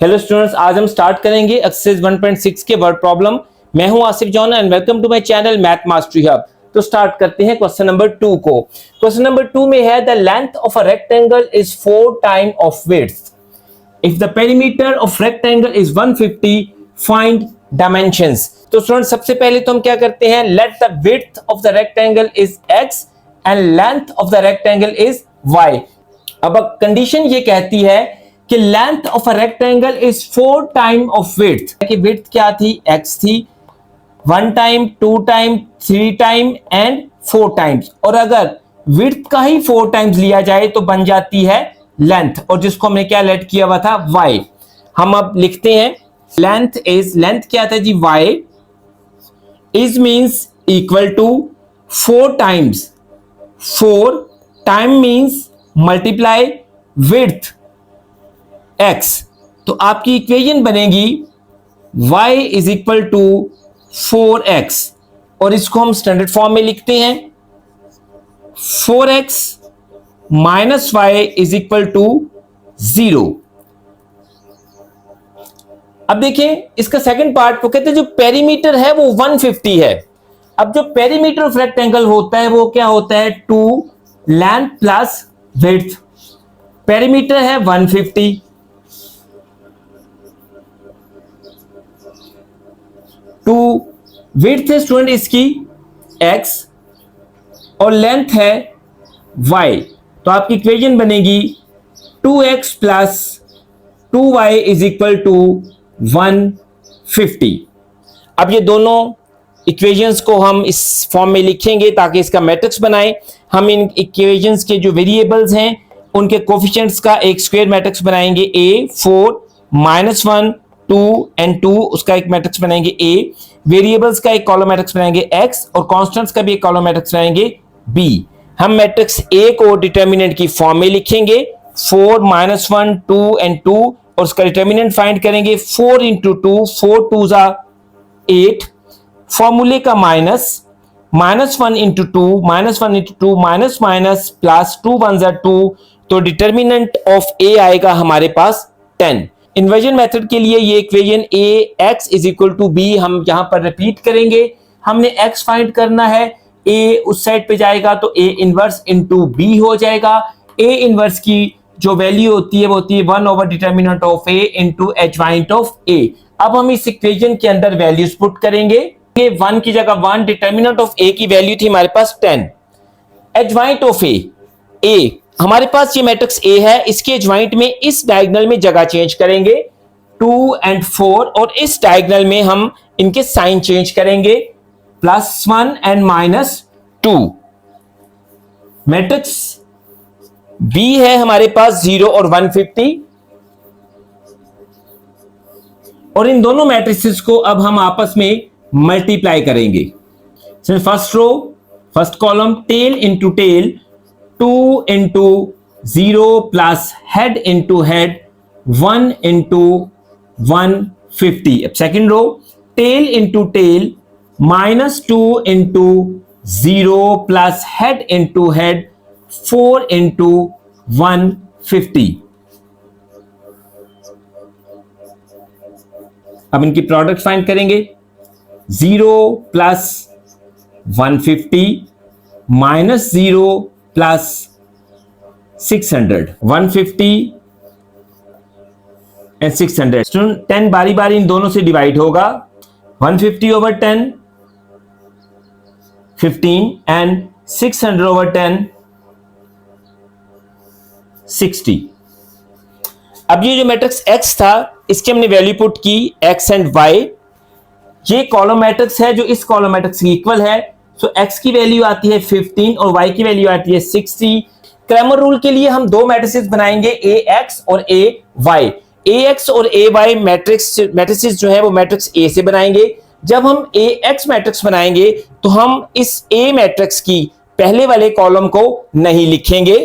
Hello students, आज हम start करेंगे एक्सरसाइज 1.6 के वर्ड प्रॉब्लम। मैं हूं Asif John and welcome to my channel math mastery hub. तो स्टार्ट करते हैं क्वेश्चन नंबर 2 को। क्वेश्चन नंबर 2 में है the length of a rectangle is 4 time of width. If the perimeter of rectangle is 150 find dimensions. तो students सबसे पहले तो हम क्या करते हैं, let the width of the rectangle is x and length of the rectangle is y। अब condition ये कहती है कि length of a rectangle is 4 time of width. कि विड्थ क्या थी, x थी, 1 time, 2 time, 3 time and 4 times. और अगर विड्थ का ही 4 टाइम्स लिया जाए तो बन जाती है लेंथ, और जिसको हमने क्या लेट किया हुआ था, y। हम अब लिखते हैं लेंथ क्या था जी, y is means equal to 4 times, 4 time means multiply width x। तो आपकी इक्वेशन बनेगी y is equal to 4x, और इसको हम स्टैंडर्ड फॉर्म में लिखते हैं 4x minus y is equal to 0। अब देखें इसका सेकंड पार्ट, वो कहते हैं जो पेरीमीटर है वो 150 है। अब जो पेरीमीटर ऑफ रेक्टेंगल होता है वो क्या होता है, 2 लेंथ प्लस विड्थ। पेरीमीटर है 150, टू विड्थ है स्टूडेंट इसकी x और लेंथ है y। तो आपकी इक्वेशन बनेगी 2x plus 2y is equal to 150। अब ये दोनों इक्वेशंस को हम इस फॉर्म में लिखेंगे ताकि इसका मैट्रिक्स बनाएं। हम इन इक्वेशंस के जो वेरिएबल्स हैं उनके कोफिशिएंट्स का एक स्क्वायर मैट्रिक्स बनाएंगे a, 4 -1 2 एंड 2, उसका एक मैट्रिक्स बनाएंगे a, वेरिएबल्स का एक कॉलम मैट्रिक्स बनाएंगे x और कांस्टेंट्स का भी एक कॉलम मैट्रिक्स बनाएंगे b। हम मैट्रिक्स a को डिटर्मिनेंट की फॉर्म में लिखेंगे 4 -1 2 एंड 2, और उसका डिटर्मिनेंट फाइंड करेंगे 4 इंटू 2, 4 2 जा 8, फॉर्मूले का -1 into 2, -1 into 2 minus minus plus 2 1 जा 2, तो डिटर्मिनेंट ऑफ a आएगा हमारे पास 10। इन्वर्जन मेथड के लिए ये equation ax is equal to b हम यहां पर रिपीट करेंगे। हमने x फाइंड करना है, a उस साइड पे जाएगा तो a इनवर्स इनटू b हो जाएगा। a इनवर्स की जो वैल्यू होती है वो होती है 1 over determinant of a into adjoint of a। अब हम इस इक्वेशन के अंदर वैल्यूज पुट करेंगे। 1 की जगह 1, डिटर्मिनेंट ऑफ a की वैल्यू थी हमारे पास 10, एडजॉइंट ऑफ a हमारे पास ये मैट्रिक्स A है, इसके एडजॉइंट में इस डायगोनल में जगह चेंज करेंगे 2 एंड 4, और इस डायगोनल में हम इनके साइन चेंज करेंगे +1 एंड -2। मैट्रिक्स B है हमारे पास 0 और 150, और इन दोनों मैट्रिसेस को अब हम आपस में मल्टीप्लाई करेंगे। First row, first column, tail into tail, 2 into 0 plus head into head 1 into 150। अब second row, tail into tail, -2 into 0 plus head into head 4 into 150। अब इनकी प्रोडक्ट फाइंड करेंगे, 0 प्लस 150 -0 प्लस 600, 150 एंड 600। स्टूडेंट 10 बारी बारी इन दोनों से divide होगा, 150 over 10 15 and 600 over 10 60। अब ये जो मैट्रिक्स x था इसकी हमने वैल्यू पुट की x एंड y। ये कॉलम मैट्रिक्स है जो इस कॉलम मैट्रिक्स की इक्वल है। सो x की वैल्यू आती है 15 और y की वैल्यू आती है 60। क्रैमर रूल के लिए हम दो मैट्रिसेस बनाएंगे ax और ay। ax और ay मैट्रिसेस जो है वो मैट्रिक्स A से बनाएंगे। जब हम ax मैट्रिक्स बनाएंगे तो हम इस A मैट्रिक्स की पहले वाले कॉलम को नहीं लिखेंगे,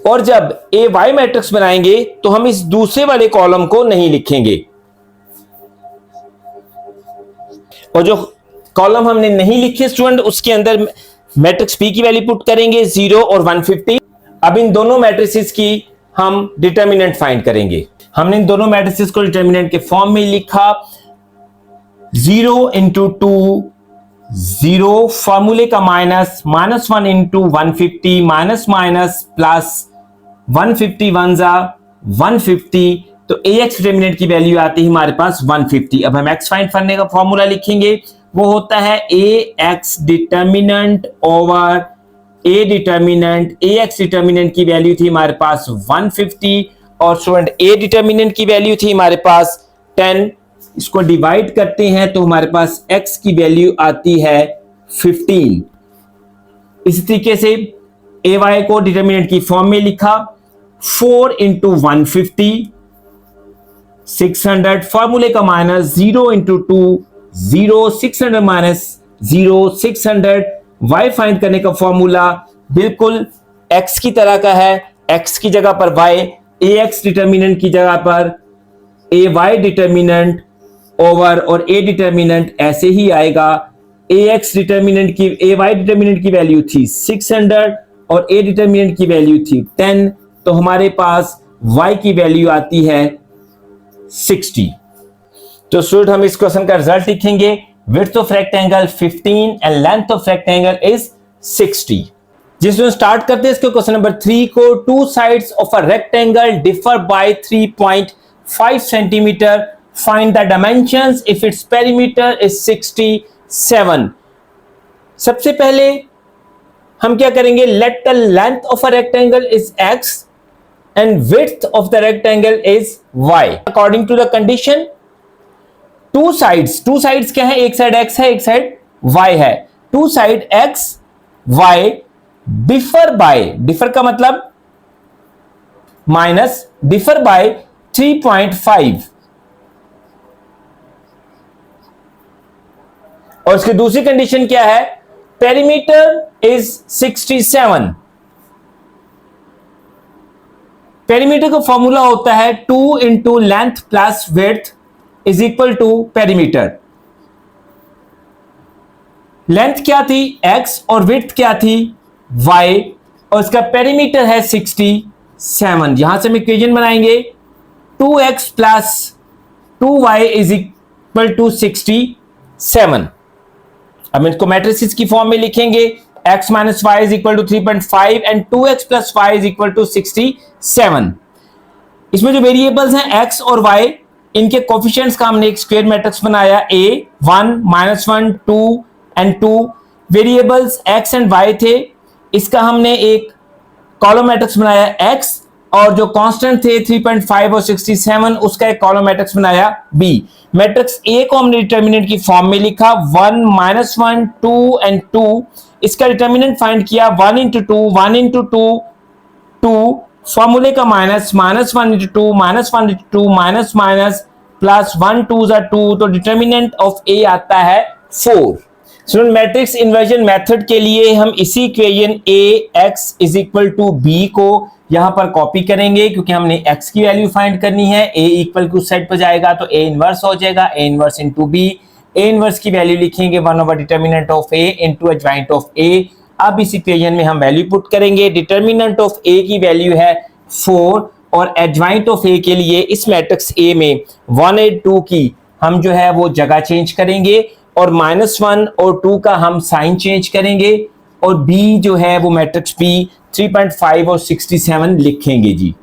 और जब ay मैट्रिक्स बनाएंगे तो हम इस दूसरे वाले कॉलम को नहीं लिखेंगे। और जो कॉलम हमने नहीं लिखे स्टूडेंट उसके अंदर मैट्रिक्स P की वैल्यू पुट करेंगे 0 और 150। अब इन दोनों मैट्रिसेस की हम डिटर्मिनेंट फाइंड करेंगे। हमने इन दोनों मैट्रिसेस को डिटर्मिनेंट के फॉर्म में लिखा 0 इंटू 2 0, फॉर्मूले का minus, -1 into 150 minus minus plus 150 1 जा 150, तो ax डिटर्मिनेंट की वैल्यू आती है हमारे पास 150। अब हम x फाइंड करने का फॉर्मूला लिखेंगे, वो होता है ax determinant over a determinant. ax determinant की वैल्यू थी हमारे पास 150 और स्टूडेंट a डिटर्मिनेंट की वैल्यू थी हमारे पास 10। इसको डिवाइड करते हैं तो हमारे पास x की वैल्यू आती है 15। इसी तरीके से ay को डिटर्मिनेंट की फॉर्म में लिखा 4 इंटू 150 600, फॉर्मूले का minus 0 into 2 0, 600 minus 0 600। y find करने का फॉर्मूला बिल्कुल x की तरह का है, x की जगह पर y, ax डिटर्मिनेंट की जगह पर ay डिटर्मिनेंट ओवर और a डिटर्मिनेंट ऐसे ही आएगा। ax डिटर्मिनेंट की ay डिटर्मिनेंट की वैल्यू थी 600 और a डिटर्मिनेंट की वैल्यू थी 10, तो हमारे पास y की वैल्यू आती है 60। तो स्टूडेंट हम इस क्वेश्चन का रिजल्ट लिखेंगे, width of rectangle 15 and length of rectangle is 60। जिसमें स्टार्ट करते हैं इसके क्वेश्चन नंबर 3 को। Two sides of a rectangle differ by 3.5 centimetre, find the dimensions if its perimeter is 67। सबसे पहले हम क्या करेंगे, let the length of a rectangle is x and width of the rectangle is y according to the condition। two sides क्या है, एक side x है एक साइड y है। Two side x y differ का मतलब माइनस, डिफर बाय 3.5 और उसकी दूसरी कंडीशन क्या है, पेरीमीटर इज 67। पेरीमीटर का फॉर्मूला होता है 2 into length plus width is equal to perimeter. Length क्या थी x और विड्थ क्या थी y और इसका पेरीमीटर है 67। यहां से हम इक्वेशन बनाएंगे 2x plus 2y is equal to 67। अब इसको मैट्रिसेस की फॉर्म में लिखेंगे, x minus y is equal to 3.5 and 2x plus y is equal to 67। इसमें जो वेरिएबल्स हैं x और y, इनके कोफिशिएंट्स का हमने एक स्क्वायर मैट्रिक्स बनाया a 1 -1 2 and 2। Variables x and y थे, इसका हमने एक कॉलम मैट्रिक्स बनाया x और जो कांस्टेंट थे 3.5 और 67 उसका एक कॉलम मैट्रिक्स बनाया b। मैट्रिक्स a को हमने डिटर्मिनेंट की फॉर्म में लिखा 1 -1 2 and 2। इसका डिटर्मिनेंट फाइंड किया 1 इंटू 2 1 इंटू 2 2, फॉर्मूले का minus, -1 into 2 -1 into 2 minus minus plus 1 2 जा 2, तो डिटर्मिनेंट ऑफ a आता है 4। स्टूडेंट मैट्रिक्स इन्वर्जन मेथड के लिए हम इसी equation ax is equal to b को यहां पर कॉपी करेंगे, क्योंकि हमने x की वैल्यू फाइंड करनी है। a इक्वल टू साइड पर जाएगा तो a इनवर्स हो जाएगा, a inverse into b। a inverse की वैल्यू लिखेंगे 1 over determinant of a into adjoint of a। अब इस इक्वेशन में हम वैल्यू पुट करेंगे, डिटर्मिनेंट ऑफ a की वैल्यू है 4 और एडजॉइंट ऑफ a के लिए इस मैट्रिक्स a में 1 और 2 की हम जो है वो जगह चेंज करेंगे और -1 और 2 का हम साइन चेंज करेंगे और b जो है वो मैट्रिक्स b 3.5 और 67 लिखेंगे जी।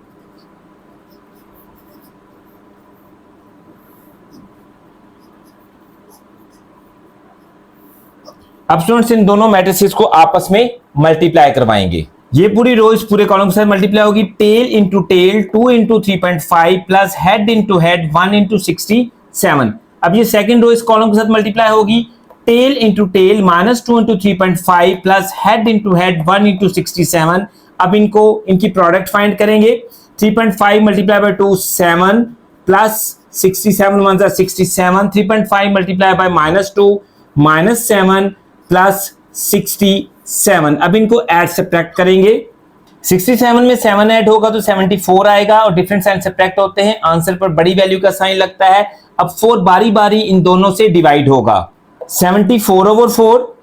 अब स्टूडेंट्स इन दोनों मैट्रिसेस को आपस में मल्टीप्लाई करवाएंगे। ये पूरी रो इस पूरे कॉलम के साथ मल्टीप्लाई होगी, tail into tail 2 into 3.5 plus head into head 1 into 67। अब ये सेकंड रो इस कॉलम के साथ मल्टीप्लाई होगी, tail into tail -2 into 3.5 plus head into head 1 into 67। अब इनको इनकी प्रोडक्ट फाइंड करेंगे, 3.5 मल्टीप्लाई बाय 2 7 प्लस 67 1 जा 67, 3.5 मल्टीप्लाई बाय -2 -7 प्लस 67। अब इनको ऐड सब्ट्रैक्ट करेंगे, 67 में 7 ऐड होगा तो 74 आएगा और डिफरेंट साइन सब्ट्रैक्ट होते हैं, आंसर पर बड़ी वैल्यू का साइन लगता है। अब 4 बारी बारी इन दोनों से डिवाइड होगा, 74/4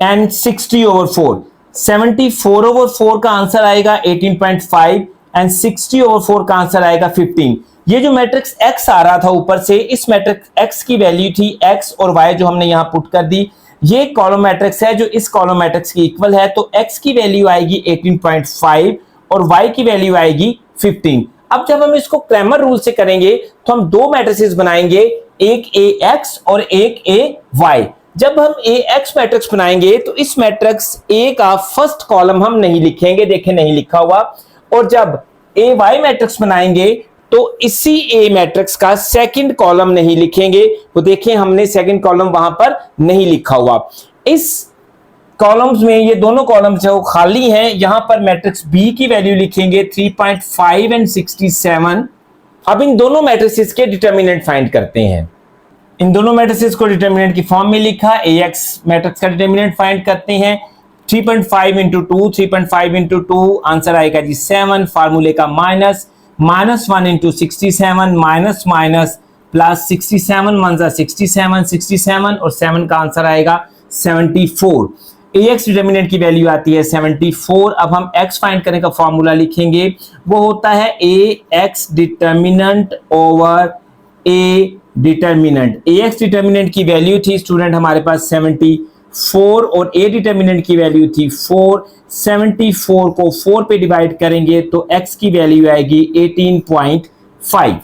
एंड 60/4। 74/4 का आंसर आएगा 18.5 एंड 60/4 का आंसर आएगा 15। ये जो मैट्रिक्स x आ रहा था ऊपर से, इस मैट्रिक्स x की वैल्यू थी x और y जो हमने यहां पुट कर दी। ये कॉलम मैट्रिक्स है जो इस कॉलम मैट्रिक्स की इक्वल है, तो x की वैल्यू आएगी 18.5 और y की वैल्यू आएगी 15। अब जब हम इसको क्रैमर रूल से करेंगे तो हम दो मैट्रिसेस बनाएंगे, एक ax और एक ay। जब हम ax मैट्रिक्स बनाएंगे तो इस मैट्रिक्स a का फर्स्ट कॉलम हम नहीं लिखेंगे, देखें नहीं लिखा हुआ, और जब ay मैट्रिक्स बनाएंगे तो इसी A मैट्रिक्स का सेकंड कॉलम नहीं लिखेंगे, तो देखिए हमने सेकंड कॉलम वहां पर नहीं लिखा हुआ। इस कॉलम्स में ये दोनों कॉलम्स जो खाली हैं, यहां पर मैट्रिक्स B की वैल्यू लिखेंगे 3.5 एंड 67। अब इन दोनों मैट्रिसेस के डिटर्मिनेंट फाइंड करते हैं। इन दोनों मैट्रिसेस को डिटर्मिनेंट की फॉर्म में लिखा, AX मैट्रिक्स का डिटर्मिनेंट फाइंड करते हैं। 3.5 इंटू 2, 3.5 इंटू 2 आंसर आएगा जी 7, फार्मूले का -1 इंटू 67 माइनस प्लस 67 1 जा 67, 67 और 7 का आंसर आएगा 74। AX डिटर्मिनेंट की वैल्यू आती है 74। अब हम x फाइंड करने का फॉर्मूला लिखेंगे, वो होता है AX determinant over A determinant. AX determinant की वैल्यू थी स्टूडेंट हमारे पास 74 और A डिटर्मिनेंट की वैल्यू थी 4। 74 को 4 पे डिवाइड करेंगे तो x की वैल्यू आएगी 18.5।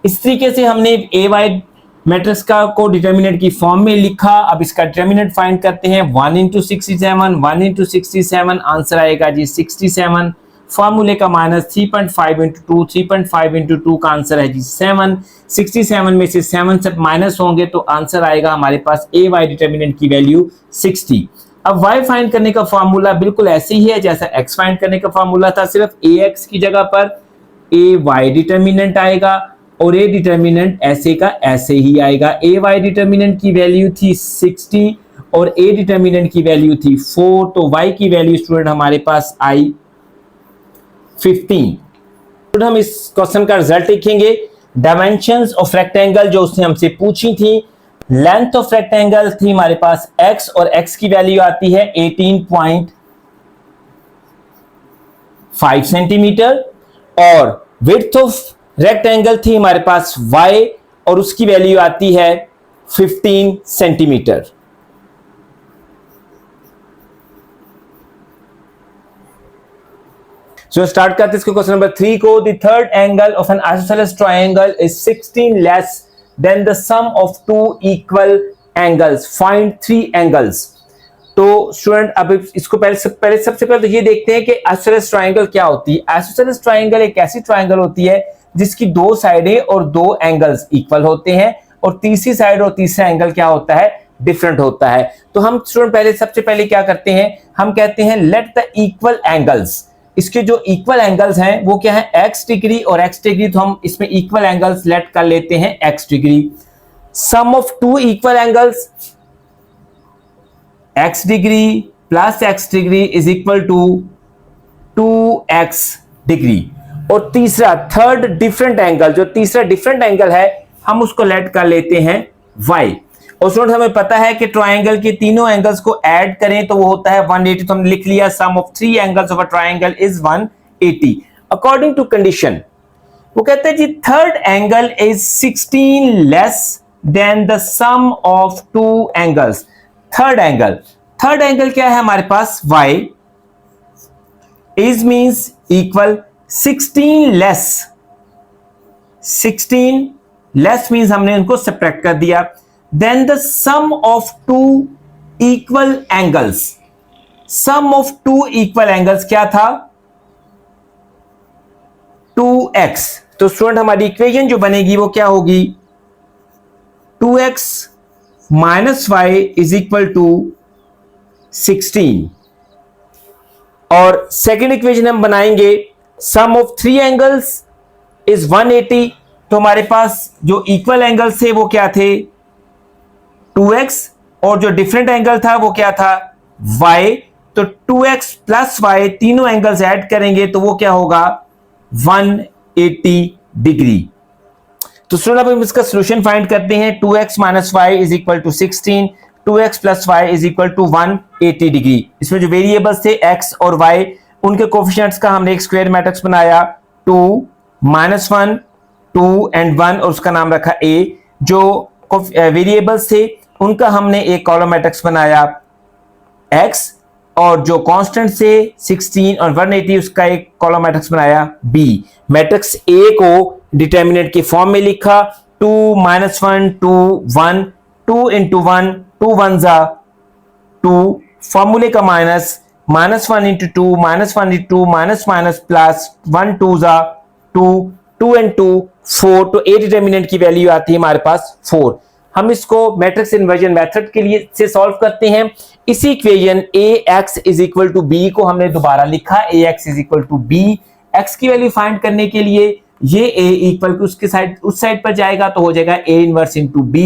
इस तरीके से हमने AY मैट्रिक्स का को डिटर्मिनेंट की फॉर्म में लिखा। अब इसका डिटर्मिनेंट फाइंड करते हैं। 1 इंटू 67, 1 इंटू 67 आंसर आएगा जी 67, फॉर्मूले का -3.5 इंटू 2, 3.5 इंटू 2 का आंसर है जी 7। 67 में से 7 सब माइनस होंगे तो आंसर आएगा हमारे पास AY डिटर्मिनेंट की वैल्यू 60। अब y फाइंड करने का फॉर्मूला बिल्कुल ऐसे ही है जैसा x फाइंड करने का फॉर्मूला था, सिर्फ ax की जगह पर ay डिटर्मिनेंट आएगा और a डिटर्मिनेंट ऐसे का ऐसे ही आएगा। ay डिटर्मिनेंट की वैल्यू थी 60 और a डिटर्मिनेंट की वैल्यू थी 4, तो y की वैल्यू स्टूडेंट हमारे पास आई 15। तो हम इस क्वेश्चन का रिजल्ट लिखेंगे। डायमेंशंस ऑफ रेक्टेंगल जो उसने हमसे पूछी थी, लेंथ ऑफ रेक्टेंगल थी हमारे पास x और x की वैल्यू आती है 18.5 सेंटीमीटर, और विड्थ ऑफ रेक्टेंगल थी हमारे पास y और उसकी वैल्यू आती है 15 सेंटीमीटर। So start करते हैं इसको क्वेश्चन नंबर 3 को। The third angle of an isosceles triangle is 16 less than the sum of two equal angles. Find three angles. तो स्टूडेंट अब इसको पहले सबसे पहले तो ये देखते हैं कि आइसोसेलेस ट्रायंगल क्या होती है। आइसोसेलेस ट्रायंगल एक ऐसी ट्रायंगल होती है जिसकी दो साइडें और दो एंगल्स इक्वल होते हैं और तीसरी साइड और तीसरा एंगल क्या होता है, डिफरेंट होता है। तो हम स्टूडेंट सबसे पहले क्या करते हैं, हम कहते हैं लेट द इक्वल एंगल्स, इसके जो इक्वल एंगल्स हैं वो क्या है, x डिग्री और x डिग्री, तो हम इसमें इक्वल एंगल्स लेट कर लेते हैं x degree. Sum of two equal angles x degree plus x degree is equal to 2x degree. और तीसरा थर्ड डिफरेंट एंगल, जो तीसरा डिफरेंट एंगल है हम उसको लेट कर लेते हैं y। और स्टूडेंट हमें पता है कि ट्रायंगल के तीनों एंगल्स को ऐड करें तो वो होता है 180, तो हमने लिख लिया sum of three angles of a triangle is 180 according to condition. वो कहते हैं जी third angle is 16 less than the sum of two angles. Third angle क्या है हमारे पास, y is means equal 16 less means हमने उनको सब्ट्रैक्ट कर दिया। Then the sum of two equal angles, sum of two equal angles क्या था, 2x। तो स्टूडेंट हमारी इक्वेशन जो बनेगी वो क्या होगी, 2x minus y is equal to 16। और सेकेंड इक्वेशन हम बनाएंगे sum of three angles is 180। तो हमारे पास जो इक्वल एंगल्स थे वो क्या थे, 2x, और जो डिफरेंट एंगल था वो क्या था, y। तो 2x प्लस y तीनों एंगल्स ऐड करेंगे तो वो क्या होगा 180 डिग्री। तो स्टूडेंट अब हम इसका सॉल्यूशन फाइंड करते हैं। 2x minus y is equal to 16, 2x plus Y is equal to 180 degree. इसमें जो वेरिएबल्स थे x और y, उनके कोफिशिएंट्स का हमने एक स्क्वायर मैट्रिक्स बनाया 2, -1, 2 एंड 1 और उसका नाम रखा a। जो वेरिएबल्स थे उनका हमने एक कॉलम मैट्रिक्स बनाया x और जो कांस्टेंट से 16 और 180 उसका एक कॉलम मैट्रिक्स बनाया b। मैट्रिक्स a को डिटर्मिनेंट के फॉर्म में लिखा 2, -1, 2, 1, 2 into 1, 2 1s are 2, फॉर्मूले का minus, -1 into 2, -1 into 2, minus plus 1 2s are 2, 2 and 2 4। तो a डिटर्मिनेंट की वैल्यू आती है हमारे पास 4। हम इसको मैट्रिक्स इन्वर्जन मेथड के लिए से सॉल्व करते हैं। इसी equation ax is equal to b को हमने दोबारा लिखा, ax is equal to b। x की वैल्यू फाइंड करने के लिए ये a इक्वल टू उसके साइड, उस साइड पर जाएगा तो हो जाएगा a inverse into b।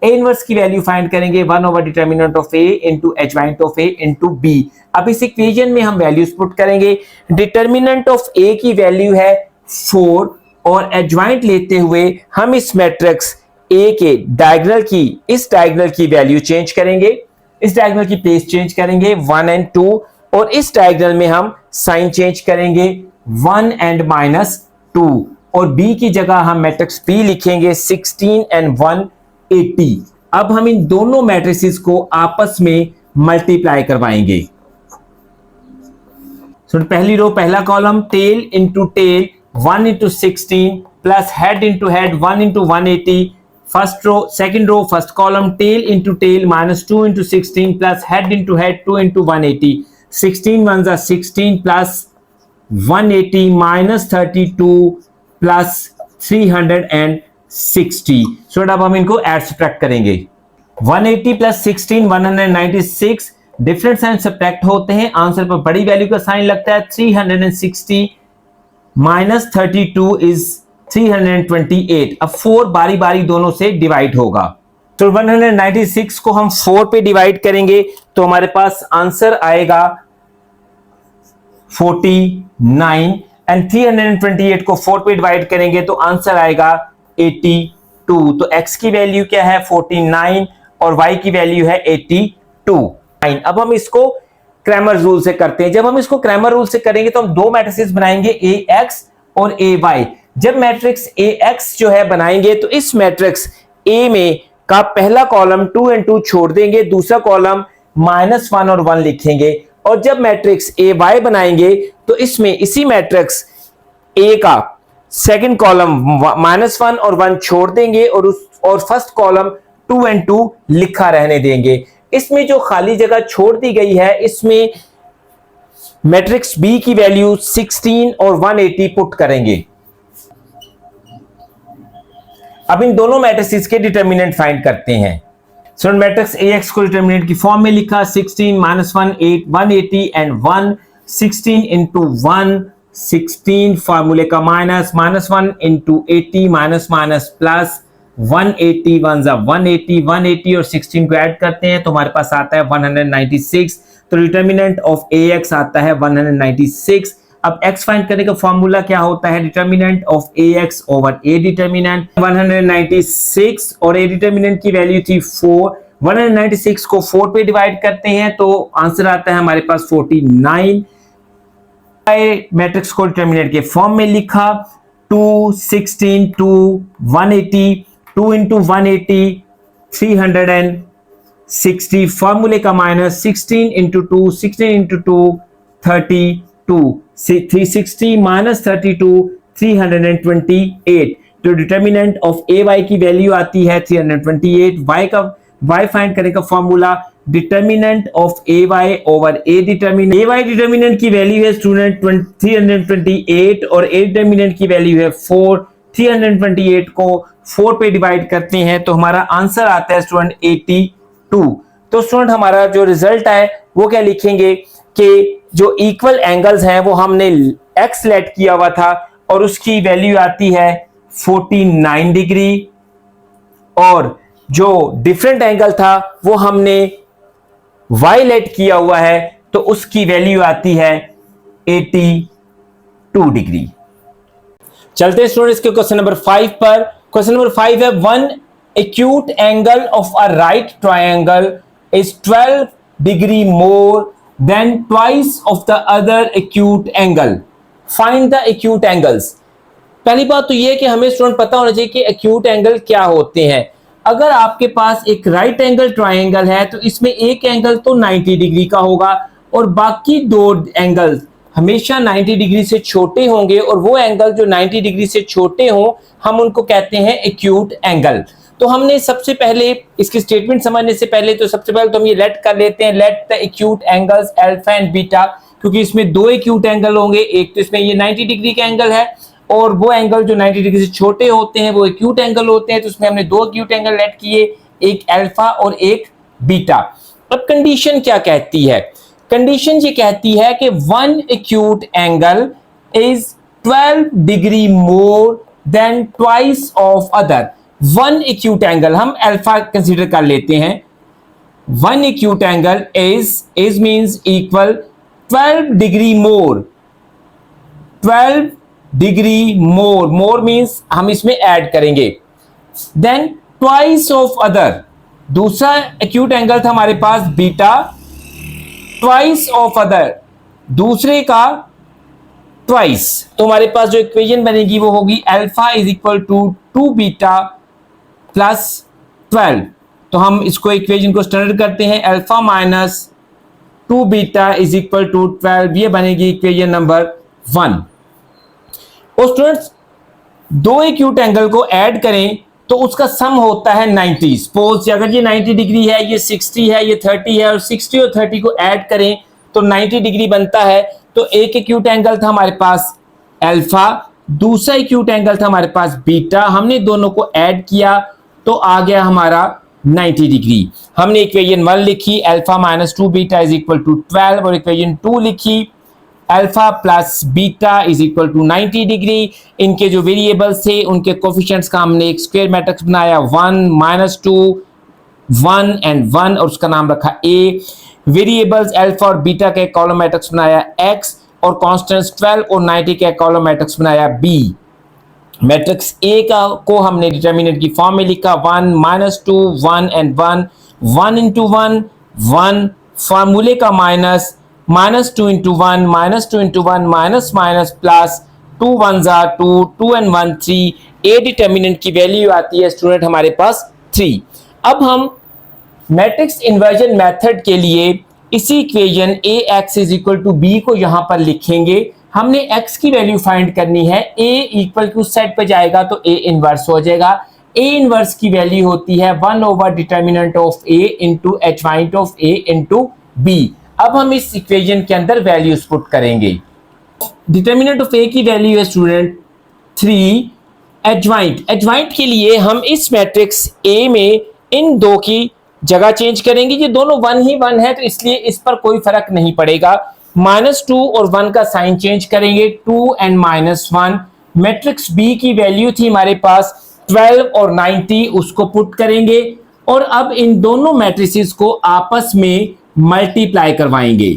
a inverse की वैल्यू फाइंड करेंगे 1 over determinant of a into adjoint of a into b। अब इस इक्वेशन में हम वैल्यूज पुट करेंगे। डिटर्मिनेंट ऑफ a की वैल्यू है 4 और एडजॉइंट लेते हुए हम इस मैट्रिक्स a के डायगोनल की, इस डायगोनल की वैल्यू चेंज करेंगे, इस डायगोनल की प्लेस चेंज करेंगे 1 एंड 2 और इस डायगोनल में हम साइन चेंज करेंगे 1 एंड -2 और b की जगह हम मैट्रिक्स b लिखेंगे 16 एंड 180। अब हम इन दोनों मैट्रिसेस को आपस में मल्टीप्लाई करवाएंगे। पहली रो पहला column tail into tail 1 into 16 plus head into head 1 into 180। First row second row first column tail into tail -2 into 16 plus head into head 2 into 180। 16 1s are 16 plus 180 -32 plus 360। So अब हम इनको add subtract करेंगे। 180 plus 16 196, different sign subtract होते हैं, answer पर बड़ी value का sign लगता है। 360 -32 इज 328। अब 4 बारी बारी दोनों से डिवाइड होगा। तो 196 को हम 4 पे डिवाइड करेंगे तो हमारे पास आंसर आएगा 49 एंड 328 को 4 पे डिवाइड करेंगे तो आंसर आएगा 82। तो x की वैल्यू क्या है 49 और y की वैल्यू है 82। अब हम इसको क्रैमर रूल से करते हैं। जब हम इसको क्रैमर रूल से करेंगे तो हम दो मैट्रिसेस बनाएंगे ax और ay। जब मैट्रिक्स ax जो है बनाएंगे तो इस मैट्रिक्स a में का पहला कॉलम 2 एंड 2 छोड़ देंगे, दूसरा कॉलम -1 और 1 लिखेंगे। और जब मैट्रिक्स ay बनाएंगे तो इसमें इसी मैट्रिक्स a का सेकंड कॉलम -1 और 1 छोड़ देंगे और फर्स्ट कॉलम 2 एंड 2 लिखा रहने देंगे। इसमें जो खाली जगह छोड़ दी गई है इसमें मैट्रिक्स b की वैल्यू 16 और 180 पुट करेंगे। अब इन दोनों मैट्रिसेस के डिटर्मिनेंट फाइंड करते हैं। सो मैट्रिक्स ax को डिटर्मिनेंट की फॉर्म में लिखा 16 -1 8 180 एंड 1 16 इंटू 1 16 फॉर्मूले का -1 into 80 minus plus 180 1s are 180 और 16 को ऐड करते हैं तो हमारे पास आता है 196। तो डिटर्मिनेंट ऑफ ax आता है 196। अब x फाइंड करने का फॉर्मूला क्या होता है, determinant of ax over a determinant 196 और a डिटर्मिनेंट की वैल्यू थी 4। 196 को 4 पे डिवाइड करते हैं तो आंसर आता है हमारे पास 49। मैट्रिक्स को डिटर्मिनेंट के फॉर्म में लिखा 2 16 2 180 2 इंटू 180 360 फॉर्मूले का -16 इंटू 2 16 इंटू 2 32 360 -32 328। तो डिटर्मिनेंट ऑफ ay की वैल्यू आती है 328। y फाइंड करने का formula determinant of ay over a determinant. ay determinant की वैल्यू है स्टूडेंट 328 और a डिटर्मिनेंट की वैल्यू है 4। 328 को 4 पे डिवाइड करते हैं तो हमारा आंसर आता है स्टूडेंट 82। तो स्टूडेंट हमारा जो रिजल्ट है वो क्या लिखेंगे कि जो इक्वल एंगल्स हैं वो हमने x लेट किया हुआ था और उसकी वैल्यू आती है 49 डिग्री और जो डिफरेंट एंगल था वो हमने y लेट किया हुआ है तो उसकी वैल्यू आती है 82 डिग्री। चलते हैं स्टूडेंट्स के क्वेश्चन नंबर 5 पर। क्वेश्चन नंबर 5 है one acute angle of a right triangle is 12 degree more than twice of the other acute angle. Find the acute angles. पहली बात तो ये है कि हमें स्टूडेंट पता होना चाहिए कि एक्यूट एंगल क्या होते हैं। अगर आपके पास एक राइट एंगल ट्राइंगल है तो इसमें एक एंगल तो 90 डिग्री का होगा और बाकी दो एंगल हमेशा 90 डिग्री से छोटे होंगे, और वो एंगल जो 90 डिग्री से छोटे हों हम उनको कहते हैं एक्यूट एंगल। तो हमने सबसे पहले इसकी स्टेटमेंट समझने से पहले तो सबसे पहले तो हम ये लेट कर लेते हैं, let the acute angles alpha and beta, क्योंकि इसमें दो एक्यूट एंगल होंगे। एक तो इसमें ये 90 डिग्री का एंगल है और वो एंगल जो 90 डिग्री से छोटे होते हैं वो एक्यूट एंगल होते हैं। तो इसमें हमने दो एक्यूट एंगल लेट किए, एक अल्फा और एक बीटा। अब कंडीशन क्या कहती है? कंडीशन ये कहती है कि one acute angle is 12 degree more than twice of other. One acute angle हम अल्फा कंसीडर कर लेते हैं। One acute angle is means equal 12 degree more. 12 degree more, more means हम इसमें ऐड करेंगे, देन ट्वाइस ऑफ अदर। दूसरा acute angle था हमारे पास बीटा, ट्वाइस ऑफ अदर दूसरे का ट्वाइस। तो हमारे पास जो इक्वेशन बनेगी वो होगी alpha is equal to 2 beta plus 12। तो हम इसको इक्वेशन को स्टैंडर्ड करते हैं, alpha minus 2 beta is equal to 12, ये बनेगी इक्वेशन नंबर 1। और स्टूडेंट्स दो एक्यूट एंगल को ऐड करें तो उसका सम होता है 90। सपोज अगर ये 90 डिग्री है, ये 60 है, ये 30 है, और 60 और 30 को ऐड करें तो 90 डिग्री बनता है। तो एक एक्यूट एंगल था हमारे पास अल्फा, दूसरा एक्यूट एंगल था हमारे पास बीटा, हमने दोनों को ऐड किया तो आ गया हमारा 90 डिग्री। हमने इक्वेशन 1 लिखी alpha minus 2 beta is equal to 12, और इक्वेशन 2 लिखी alpha plus beta is equal to 90 degree. इनके जो वेरिएबल्स थे उनके कोफिशिएंट्स का हमने एक स्क्वायर मैट्रिक्स बनाया, 1 माइनस 2 1 एंड 1, और उसका नाम रखा ए। वेरिएबल्स अल्फा और बीटा के कॉलम मैट्रिक्स बनाया एक्स, और कांस्टेंट्स 12 और 90 के कॉलम मैट्रिक्स बनाया बी। मैट्रिक्स ए का को हमने डिटर्मिनेंट की फॉर्म में लिखा 1 माइनस 2 1 एंड 1, 1 इंटू 1 1, फार्मूले का minus, minus 2 into 1 minus 2 into 1 minus minus plus 2 1 2 2 and 1 3। A determinant की वैल्यू आती है स्टूडेंट हमारे पास 3। अब हम मैट्रिक्स इन्वर्जन मेथड के लिए इसी equation A X is equal to B को यहां पर लिखेंगे। हमने x की वैल्यू फाइंड करनी है, a इक्वल टू सेट पे जाएगा तो a इनवर्स हो जाएगा। a इनवर्स की वैल्यू होती है 1 over determinant of a into adjoint of a into b। अब हम इस इक्वेशन के अंदर वैल्यूज पुट करेंगे। डिटर्मिनेंट ऑफ a की वैल्यू है स्टूडेंट 3, एडजॉइंट के लिए हम इस मैट्रिक्स A में इन दो की जगह चेंज करेंगे। ये दोनों 1 ही 1 है तो इसलिए इस पर कोई फर्क नहीं पड़ेगा। -2 और 1 का साइन चेंज करेंगे, 2 एंड -1। मैट्रिक्स B की वैल्यू थी हमारे पास 12 और 90, उसको पुट करेंगे और अब इन दोनों मैट्रिसेस को आपस में मल्टीप्लाई करवाएंगे।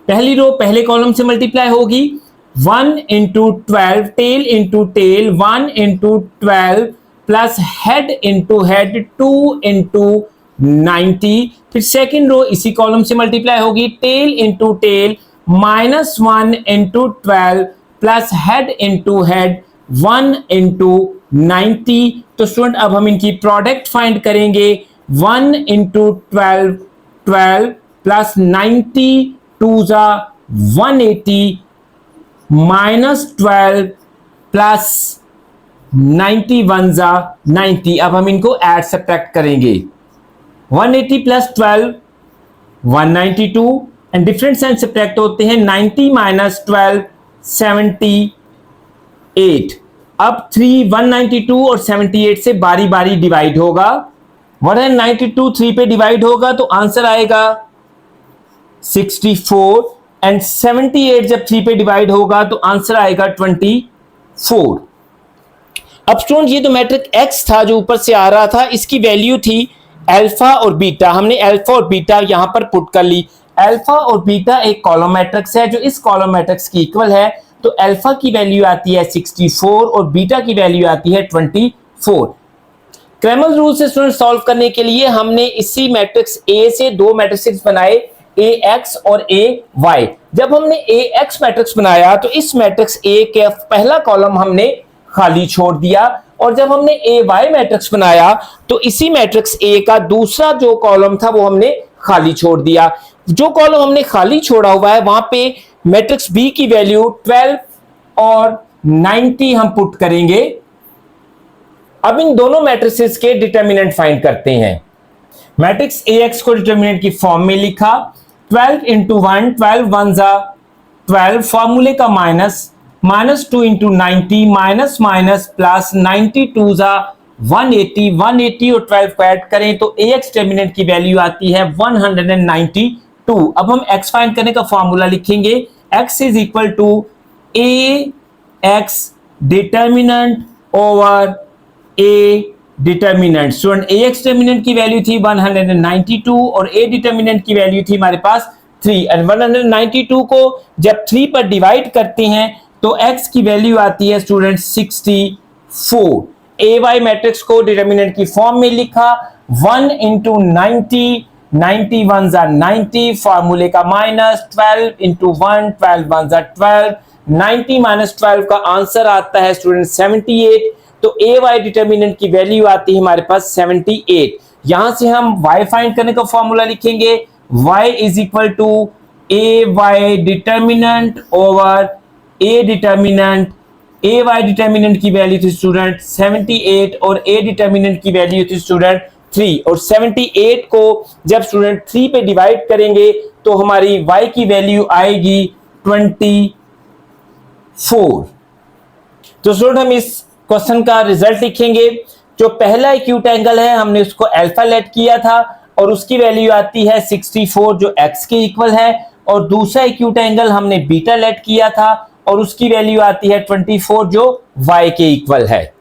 पहली रो पहले कॉलम से मल्टीप्लाई होगी, 1 into 12 tail into tail 1 into 12 plus head into head 2 into 90। फिर सेकेंड रो इसी कॉलम से मल्टीप्लाई होगी, tail into tail -1 into 12 plus head into head 1 into 90। तो स्टूडेंट अब हम इनकी प्रोडक्ट फाइंड करेंगे, 1 इंटू 12 12 प्लस 90 2 180 -12 प्लस 91 90। अब हम इनको ऐड सब्ट्रैक्ट करेंगे, 180 plus 12 192 and different sign subtract होते हैं, 90 माइनस 12 78। अब 3 192 और 78 से बारी बारी डिवाइड होगा, 192 3 पे डिवाइड होगा तो आंसर आएगा 64 एंड 78 जब 3 पे डिवाइड होगा तो आंसर आएगा 24। अब स्टूडेंट ये तो मैट्रिक एक्स था जो ऊपर से आ रहा था, इसकी वैल्यू थी अल्फा और बीटा। हमने अल्फा और बीटा यहां पर पुट कर ली। अल्फा और बीटा एक कॉलम मैट्रिक्स है जो इस कॉलम मैट्रिक्स की इक्वल है, तो अल्फा की वैल्यू आती है 64 और बीटा की वैल्यू आती है 24। क्रैमर रूल से स्टूडेंट सॉल्व करने के लिए हमने इसी मैट्रिक्स ए से दो मैट्रिक्स बनाए, ए एक्स और ए वाई। जब हमने ए एक्स मैट्रिक्स बनाया तो इस मैट्रिक्स ए के पहला कॉलम हमने खाली छोड़ दिया, और जब हमने ए वाई मैट्रिक्स बनाया तो इसी मैट्रिक्स ए का दूसरा जो कॉलम था वो हमने खाली छोड़ दिया। जो कॉलम हमने खाली छोड़ा हुआ है वहां पे मैट्रिक्स बी की वैल्यू 12 और 90 हम पुट करेंगे। अब इन दोनों मैट्रिसेस के डिटर्मिनेंट फाइंड करते हैं। मैट्रिक्स ए एक्स को डिटर्मिनेंट की फॉर्म में लिखा, 12 इंटू 1, 12 वन जा 12, फॉर्मूले का -2 इंटू 90, माइनस प्लस 92 जा 180, 180 और 12 को ऐड करें तो ए एक्स डिटर्मिनेंट की वैल्यू आती है 192। अब हम एक्स फाइंड करने का फॉर्मूला लिखेंगे, x is equal to A X determinant over A determinant. Student A X determinant की वैल्यू थी 192 और ए डिटर्मिनेंट की वैल्यू थी हमारे पास 3, एंड 192 को जब 3 पर डिवाइड करते हैं तो x की वैल्यू आती है स्टूडेंट 64। ए वाई मैट्रिक्स को डिटर्मिनेंट की फॉर्म में लिखा, 1 इंटू 90, 90 वन जा 90, फॉर्मूले का -12 इंटू 1, 12 वन जा 12, 90 माइनस 12 का आंसर आता है स्टूडेंट 78। तो ए वाई डिटर्मिनेंट की वैल्यू आती है हमारे पास 78। यहां से हम y फाइंड करने का फॉर्मूला लिखेंगे, y is equal to A y determinant over A determinant. A y determinant की वैल्यू थी स्टूडेंट 78 और ए डिटर्मिनेंट की वैल्यू थी स्टूडेंट 3, और 78 को जब स्टूडेंट 3 पे डिवाइड करेंगे तो हमारी y की वैल्यू आएगी 24। तो स्टूडेंट हम इस क्वेश्चन का रिजल्ट लिखेंगे। जो पहला एक्यूट एंगल है हमने उसको अल्फा लेट किया था और उसकी वैल्यू आती है 64 जो x के इक्वल है, और दूसरा एक्यूट एंगल हमने बीटा लेट किया था और उसकी वैल्यू आती है 24 जो y के इक्वल है।